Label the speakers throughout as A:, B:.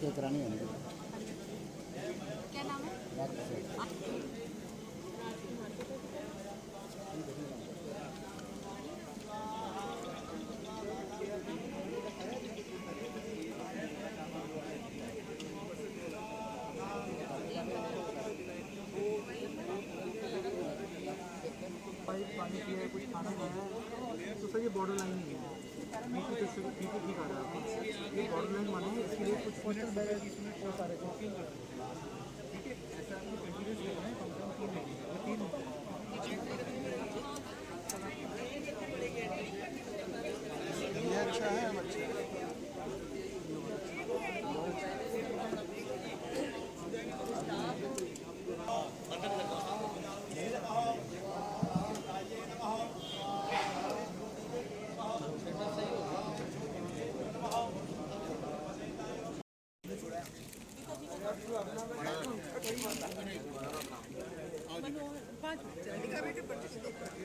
A: क्या करानी है मुझे?
B: क्या नाम है?
C: पानी पिया है, कुछ खाना खाया है, तो सर ये बॉर्डर लाइन नहीं है। बीपी तो बीपी ठीक आ रहा है आपका, ये बॉर्डर लाइन माने इसके लिए कुछ पोस्टल बैग इसमें बहुत सारे ठीक है। ऐसा आपको कंटिन्यूस करना है, कम से कम 3 ये अच्छा है, हम अच्छा है।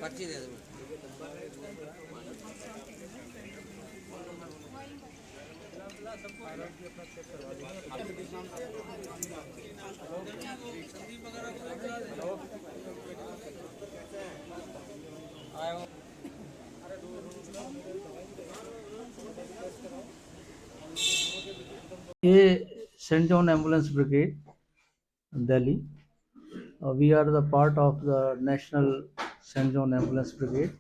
D: पर्ची दे दो।
E: ये saint John ambulance brigade Delhi, we are the part of the national saint John ambulance brigade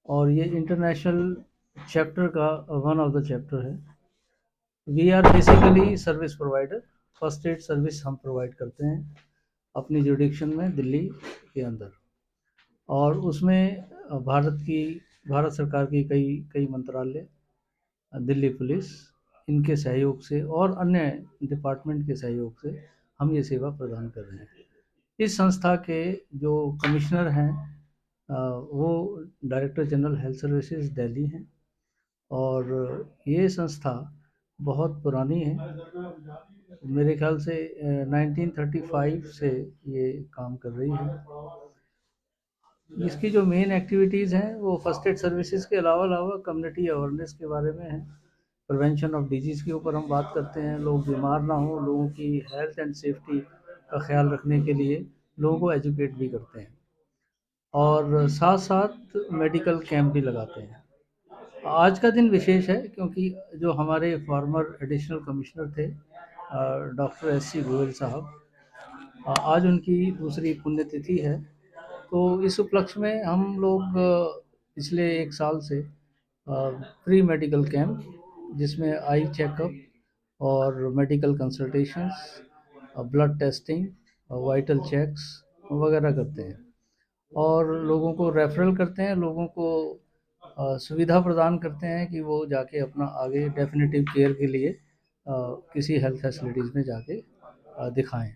E: और ये इंटरनेशनल चैप्टर का वन ऑफ द चैप्टर है। We are basically service provider, first aid service हम प्रोवाइड करते हैं अपनी जुडिक्शन में दिल्ली के अंदर, और उसमें भारत सरकार की कई मंत्रालय, दिल्ली पुलिस, इनके सहयोग से और अन्य डिपार्टमेंट के सहयोग से हम ये सेवा प्रदान कर रहे हैं। इस संस्था के जो कमिश्नर हैं वो director general health services Delhi हैं और ये संस्था बहुत पुरानी है, मेरे ख्याल से 1935 से ये काम कर रही है। इसकी जो मेन एक्टिविटीज़ हैं वो फर्स्ट एड सर्विसेज के अलावा कम्युनिटी अवेयरनेस के बारे में है, प्रिवेंशन ऑफ डिजीज़ के ऊपर हम बात करते हैं, लोग बीमार ना हो, लोगों की हेल्थ एंड सेफ्टी का ख्याल रखने के लिए लोगों को एजुकेट भी करते हैं और साथ साथ मेडिकल कैंप भी लगाते हैं। आज का दिन विशेष है क्योंकि जो हमारे फॉर्मर एडिशनल कमिश्नर थे डॉक्टर एस.सी. गोयल साहब, आज उनकी दूसरी पुण्यतिथि है। तो इस उपलक्ष्य में हम लोग पिछले 1 साल से फ्री मेडिकल कैंप, जिसमें आई चेकअप और medical consultations, blood testing, vital checks वगैरह करते हैं और लोगों को रेफरल करते हैं, लोगों को सुविधा प्रदान करते हैं कि वो जाके अपना आगे डेफिनेटिव केयर के लिए किसी हेल्थ फैसिलिटीज़ में जाके दिखाएं।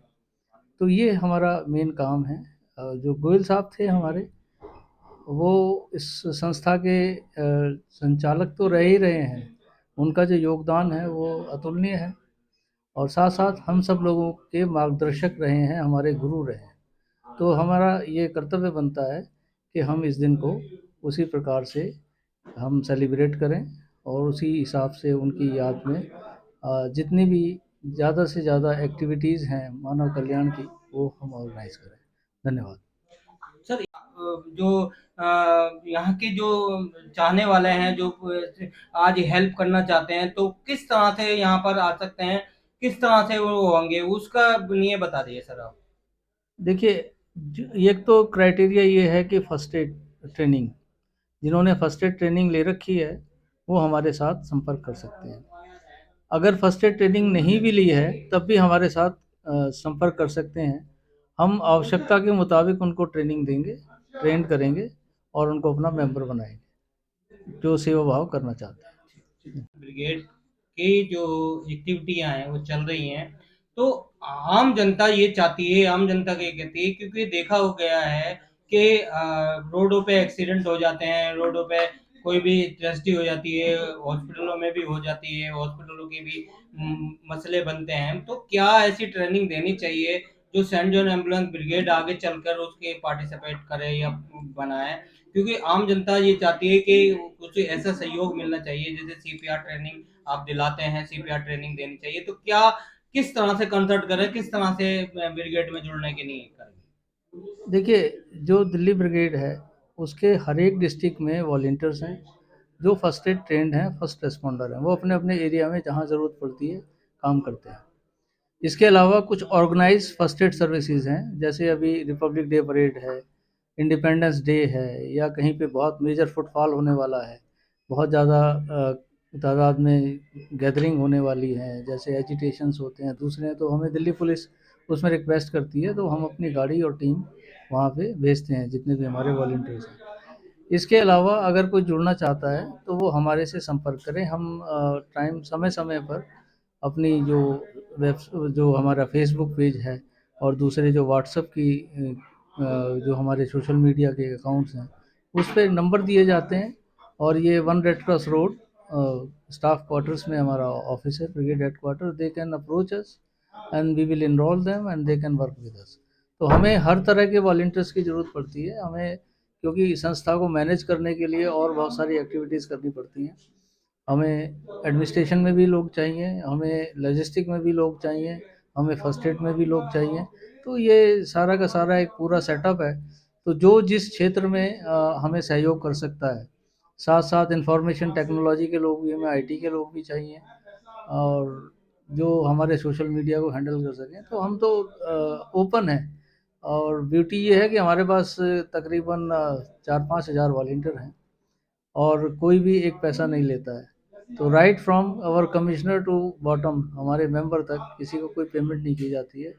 E: तो ये हमारा मेन काम है। जो गोयल साहब थे हमारे, वो इस संस्था के संचालक तो रह ही रहे हैं, उनका जो योगदान है वो अतुलनीय है और साथ साथ हम सब लोगों के मार्गदर्शक रहे हैं, हमारे गुरु रहे हैं। तो हमारा ये कर्तव्य बनता है कि हम इस दिन को उसी प्रकार से हम सेलिब्रेट करें और उसी हिसाब से उनकी याद में जितनी भी ज़्यादा से ज़्यादा एक्टिविटीज़ हैं मानव कल्याण की, वो हम ऑर्गेनाइज़ करें। धन्यवाद।
D: सर जो यहाँ के जो चाहने वाले हैं, जो आज हेल्प करना चाहते हैं, तो किस तरह से यहाँ पर आ सकते हैं, किस तरह से वो होंगे, उसका लिए बता दीजिए सर आप।
E: देखिए, एक तो क्राइटेरिया ये है कि फर्स्ट एड ट्रेनिंग, जिन्होंने फर्स्ट एड ट्रेनिंग ले रखी है वो हमारे साथ संपर्क कर सकते हैं। अगर फर्स्ट एड ट्रेनिंग नहीं भी ली है तब भी हमारे साथ संपर्क कर सकते हैं। हम आवश्यकता के मुताबिक उनको ट्रेनिंग देंगे, ट्रेन करेंगे और उनको अपना मेंबर बनाएंगे जो सेवा भाव करना चाहते हैं।
D: ब्रिगेड की जो एक्टिविटियां हैं वो चल रही हैं, तो आम जनता ये चाहती है, आम जनता ये कहती है, क्योंकि देखा हो गया है कि रोडों पे एक्सीडेंट हो जाते हैं, रोडों पे कोई भी ट्रेजेडी हो जाती है, हॉस्पिटलों में भी हो जाती है, हॉस्पिटलों के भी मसले बनते हैं। तो क्या ऐसी ट्रेनिंग देनी चाहिए जो सेंट जॉन एम्बुलेंस ब्रिगेड आगे चलकर उसके पार्टिसिपेट करे या बनाए, क्योंकि आम जनता ये चाहती है कि कुछ ऐसा सहयोग मिलना चाहिए, जैसे सीपीआर ट्रेनिंग आप दिलाते हैं, सीपीआर ट्रेनिंग देनी चाहिए, तो क्या किस तरह से कंसल्ट करें, किस तरह से ब्रिगेड में जुड़ने के लिए करें?
E: देखिए, जो दिल्ली ब्रिगेड है, उसके हर एक डिस्ट्रिक्ट में वॉलंटियर्स हैं, जो फर्स्ट एड ट्रेंड हैं, फर्स्ट रिस्पॉन्डर हैं। वो अपने-अपने एरिया में जहाँ ज़रूरत पड़ती है, काम करते हैं। इसके अलावा कुछ ऑर्गेनाइज़ फर्स्ट एड सर्विसेज़ हैं, जैसे अभी रिपब्लिक डे परेड है, इंडिपेंडेंस डे है, या कहीं पे बहुत मेजर फुटफॉल होने वाला है, बहुत ज़्यादा तादाद में गैदरिंग होने वाली है, जैसे एजिटेशंस होते हैं, दूसरे हैं, तो हमें दिल्ली पुलिस उसमें रिक्वेस्ट करती है, तो हम अपनी गाड़ी और टीम वहाँ पे भेजते हैं, जितने भी हमारे वॉलंटियर्स हैं। इसके अलावा अगर कोई जुड़ना चाहता है, तो वो हमारे से संपर्क करें। हम टाइम समय-समय पर अपनी जो हमारा फ़ेसबुक पेज है और दूसरे जो व्हाट्सएप की जो हमारे सोशल मीडिया के अकाउंट्स हैं, उस पे नंबर दिए जाते हैं, और ये 1 red cross road staff quarters में हमारा ऑफिस है, brigade headquarter. They can approach us and we will enroll them and they can work with us. तो हमें हर तरह के वॉलंटियर्स की ज़रूरत पड़ती है, हमें, क्योंकि संस्था को मैनेज करने के लिए और बहुत सारी एक्टिविटीज़ करनी पड़ती हैं। हमें एडमिनिस्ट्रेशन में भी लोग चाहिए, हमें लॉजिस्टिक में भी लोग चाहिए, हमें फर्स्ट एड में भी लोग चाहिए। तो ये सारा का सारा एक पूरा सेटअप है। तो जो जिस क्षेत्र में हमें सहयोग कर सकता है, साथ-साथ इंफॉर्मेशन टेक्नोलॉजी के लोग भी, हमें आईटी के लोग भी चाहिए, और जो हमारे सोशल मीडिया को हैंडल कर सकें, तो हम तो ओपन हैं। और ब्यूटी ये है कि हमारे पास तकरीबन 4-5 हज़ार वॉलंटियर हैं, और कोई भी एक पैसा नहीं लेता है। तो right from our commissioner to bottom, हमारे मेंबर तक किसी को कोई पेमेंट नहीं की जाती है।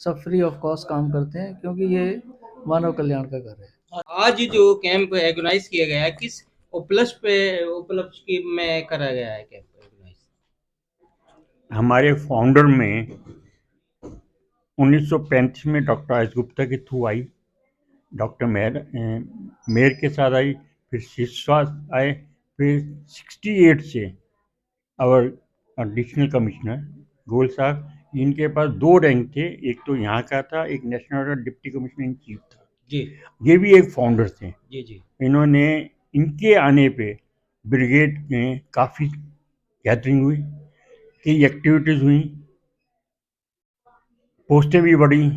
E: सब फ्री ऑफ कॉस्ट काम करते हैं, क्योंकि ये मानव कल्याण का कार्य है।
D: आज जो कैंप ऑर्गेनाइज किया गया है, किस उपलक्ष्य में करा गया है कैंप ऑर्गेनाइज?
A: हमारे फाउंडर में 1935 में डॉक्टर एस गुप्ता के थ्रू आई, डॉक्टर मेयर के साथ आई, फिर शिशवा आए, फिर 68 से और एडिशनल कमिश्नर गोयल साहब। इनके पास 2 रैंक थे, एक तो यहाँ का था, एक national deputy commissioner in chief था
D: जी
A: ये भी एक फाउंडर थे।
D: जी।
A: इन्होंने, इनके आने पे ब्रिगेड में काफ़ी गैदरिंग हुई, कई एक्टिविटीज़ हुई, पोस्टें भी बढ़ी,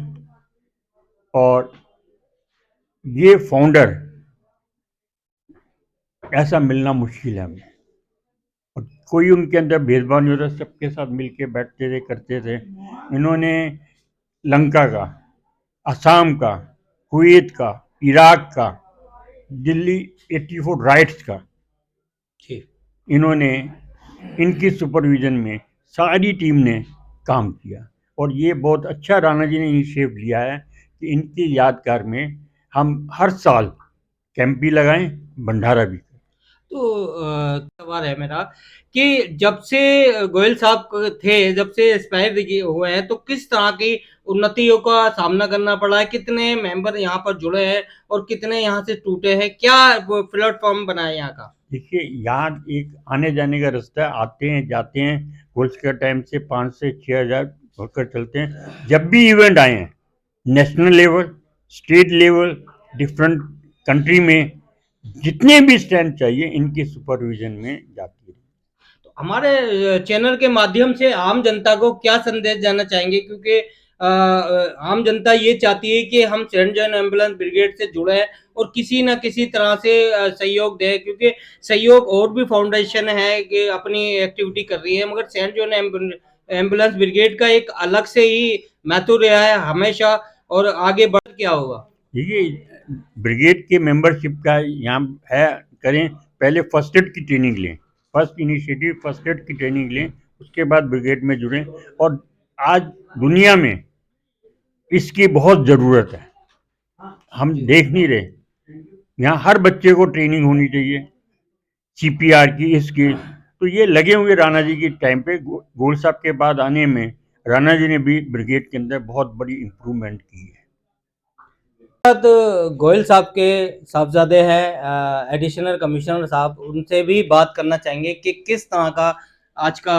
A: और ये फाउंडर ऐसा मिलना मुश्किल है हमें, और कोई उनके अंदर भेदभाव नहीं होता, सबके साथ मिलके बैठते थे, करते थे। इन्होंने लंका का, असम का, कुवैत का, इराक का, दिल्ली 84 राइट्स का, इन्होंने, इनकी सुपरविजन में सारी टीम ने काम किया, और ये बहुत अच्छा राणा जी ने इनिशिएटिव लिया है कि इनकी यादगार में हम हर साल कैंप भी लगाएं, भंडारा भी।
D: तो सवाल है मेरा कि जब से गोयल साहब थे, जब से एक्सपायर हुए हैं, तो किस तरह की उन्नतियों का सामना करना पड़ा है? कितने मेंबर यहाँ पर जुड़े हैं और कितने यहाँ से टूटे हैं? क्या वो प्लेटफॉर्म बना है यहाँ का?
A: देखिए, यहाँ एक आने जाने का रास्ता है, आते हैं जाते हैं, गोल्स के टाइम से 5 से 6 हज़ार होकर चलते हैं। जब भी इवेंट आए हैं, national level, state level, different country में जितने भी स्टैंड चाहिए, इनकी सुपरविजन में जाती है।
D: तो हमारे चैनल के माध्यम से आम जनता को क्या संदेश देना चाहेंगे? क्योंकि आम जनता ये चाहती है कि हम सेंट जॉन एम्बुलेंस ब्रिगेड से जुड़े और किसी न किसी तरह से सहयोग दें, क्योंकि सहयोग और भी फाउंडेशन है कि अपनी एक्टिविटी कर रही है, मगर सेंट जॉन एम्बुलेंस ब्रिगेड का एक अलग से ही महत्व रहा है हमेशा, और आगे बढ़ क्या होगा?
A: देखिए, ब्रिगेड के मेंबरशिप का यहाँ है, करें, पहले फर्स्ट एड की ट्रेनिंग लें, फर्स्ट इनिशिएटिव फर्स्ट एड की ट्रेनिंग लें, उसके बाद ब्रिगेड में जुड़ें। और आज दुनिया में इसकी बहुत ज़रूरत है, हम देख नहीं रहे, यहाँ हर बच्चे को ट्रेनिंग होनी चाहिए सीपीआर की, इसकी। तो ये लगे हुए राणा जी के टाइम पे, गोयल साहब के बाद आने में राणा जी ने भी ब्रिगेड के अंदर बहुत बड़ी इम्प्रूवमेंट की है।
D: गोयल साहब के साहबजादे हैं एडिशनल कमिश्नर साहब, उनसे भी बात करना चाहेंगे कि किस तरह का आज का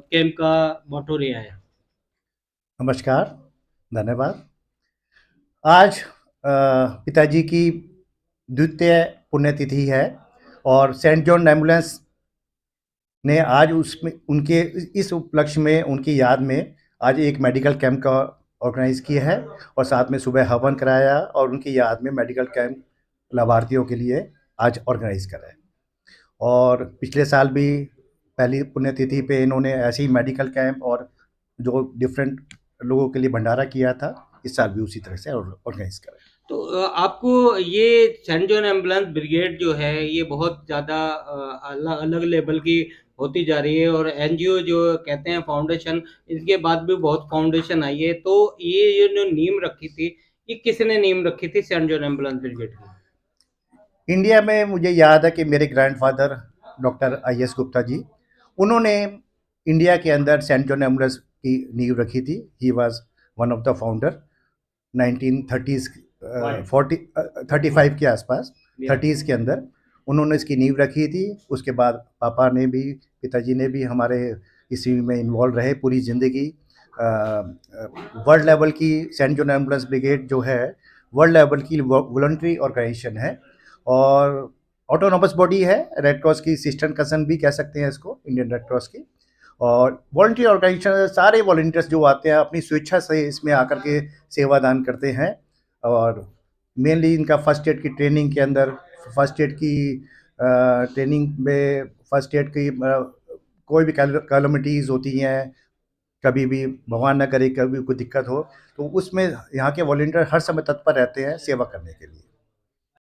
D: कैंप का मोटो रहा है।
F: नमस्कार, धन्यवाद। आज पिताजी की द्वितीय पुण्यतिथि है, और सेंट जॉन एम्बुलेंस ने आज उसमें उनके इस उपलक्ष्य में उनकी याद में आज एक मेडिकल कैंप का ऑर्गेनाइज किया है और साथ में सुबह हवन कराया और उनकी याद में मेडिकल कैंप लाभार्थियों के लिए आज ऑर्गेनाइज करा है। और पिछले साल भी पहली पुण्यतिथि पे इन्होंने ऐसे ही मेडिकल कैंप और जो डिफरेंट लोगों के लिए भंडारा किया था, इस साल भी उसी तरह से ऑर्गेनाइज करा है।
D: तो आपको ये सेंट जॉन एम्बुलेंस ब्रिगेड जो है ये बहुत ज़्यादा अलग लेवल की होती जा रही है और एनजीओ जो कहते हैं फाउंडेशन, इसके बाद भी बहुत फाउंडेशन आई है। तो ये जो नींव रखी थी, ये किसने नींव रखी थी सेंट जॉन एम्बुलेंस ब्रिगेड की?
F: इंडिया में मुझे याद है कि मेरे grandfather doctor IS. Gupta ji, उन्होंने इंडिया के अंदर सेंट जॉन एम्बुलेंस की नींव रखी थी। He was one of the founder 1930s 35 के आसपास, 30s के अंदर उन्होंने इसकी नींव रखी थी। उसके बाद पापा ने भी, पिताजी ने भी हमारे इसी में इन्वॉल्व रहे पूरी ज़िंदगी। वर्ल्ड लेवल की सेंट जॉन एम्बुलेंस ब्रिगेड जो है वर्ल्ड लेवल की वॉलंटरी ऑर्गेनाइजेशन है और ऑटोनोमस बॉडी है, रेड क्रॉस की सिस्टर कसन भी कह सकते हैं इसको, इंडियन रेड क्रॉस की। और वॉलंटरी ऑर्गेनाइजेशन सारे वॉलंटियर्स जो आते हैं अपनी स्वेच्छा से इसमें आकर के सेवा दान करते हैं और मेनली इनका फर्स्ट एड की ट्रेनिंग के अंदर, फर्स्ट एड की ट्रेनिंग में फर्स्ट एड की कोई भी कैलोमिटीज़ होती हैं, कभी भी भगवान न करे कभी कोई दिक्कत हो, तो उसमें यहाँ के वॉलंटियर हर समय तत्पर रहते हैं सेवा करने के लिए।